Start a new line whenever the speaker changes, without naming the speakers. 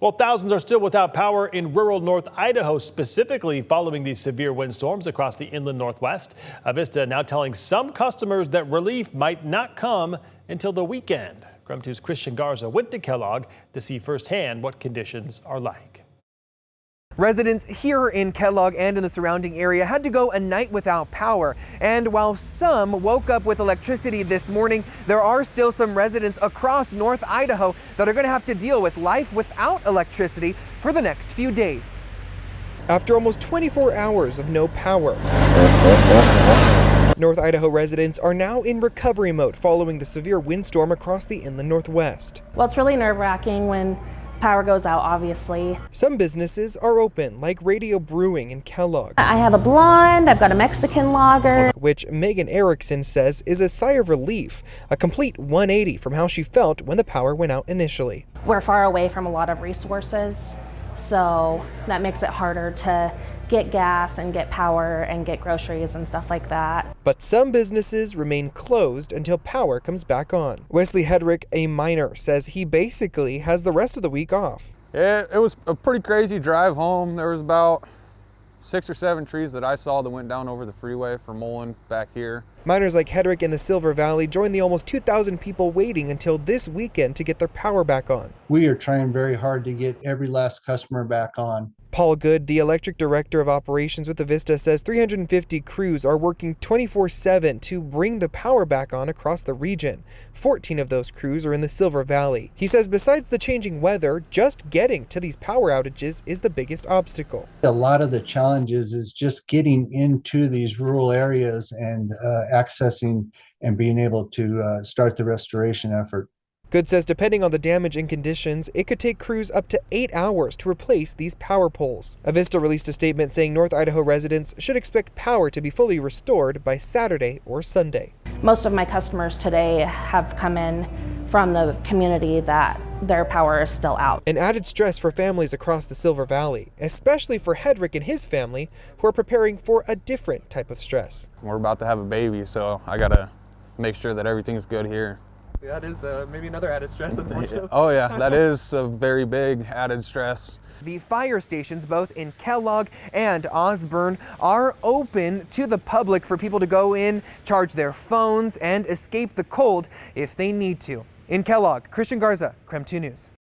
Well, thousands are still without power in rural North Idaho, specifically following these severe windstorms across the inland Northwest. Avista now telling some customers that relief might not come until the weekend. KREM 2's Christian Garza went to Kellogg to see firsthand what conditions are like.
Residents here in Kellogg and in the surrounding area had to go a night without power. And while some woke up with electricity this morning, there are still some residents across North Idaho that are going to have to deal with life without electricity for the next few days. After almost 24 hours of no power, North Idaho residents are now in recovery mode following the severe windstorm across the inland Northwest.
Well, it's really nerve-wracking when power goes out, obviously.
Some businesses are open, like Radio Brewing in Kellogg.
I have a blonde, I've got a Mexican lager.
Which Megan Erickson says is a sigh of relief, a complete 180 from how she felt when the power went out initially.
We're far away from a lot of resources, so that makes it harder to get gas and get power and get groceries and stuff like that.
But some businesses remain closed until power comes back on. Wesley Hedrick, a miner, says he basically has the rest of the week off.
It was a pretty crazy drive home. There was about 6 or 7 trees that I saw that went down over the freeway from Mullen back here.
Miners like Hedrick in the Silver Valley joined the almost 2,000 people waiting until this weekend to get their power back on.
We are trying very hard to get every last customer back on.
Paul Good, the electric director of operations with Avista, says 350 crews are working 24/7 to bring the power back on across the region. 14 of those crews are in the Silver Valley. He says besides the changing weather, just getting to these power outages is the biggest obstacle.
A lot of the challenges is just getting into these rural areas and accessing and being able to start the restoration effort.
Good says depending on the damage and conditions, it could take crews up to 8 hours to replace these power poles. Avista released a statement saying North Idaho residents should expect power to be fully restored by Saturday or Sunday.
Most of my customers today have come in from the community that their power is still out.
An added stress for families across the Silver Valley, especially for Hedrick and his family, who are preparing for a different type of stress.
We're about to have a baby, so I gotta make sure that everything's good here.
That is maybe another added stress, unfortunately.
Oh yeah, that is a very big added stress.
The fire stations, both in Kellogg and Osborne, are open to the public for people to go in, charge their phones, and escape the cold if they need to. In Kellogg, Christian Garza, KREM 2 News.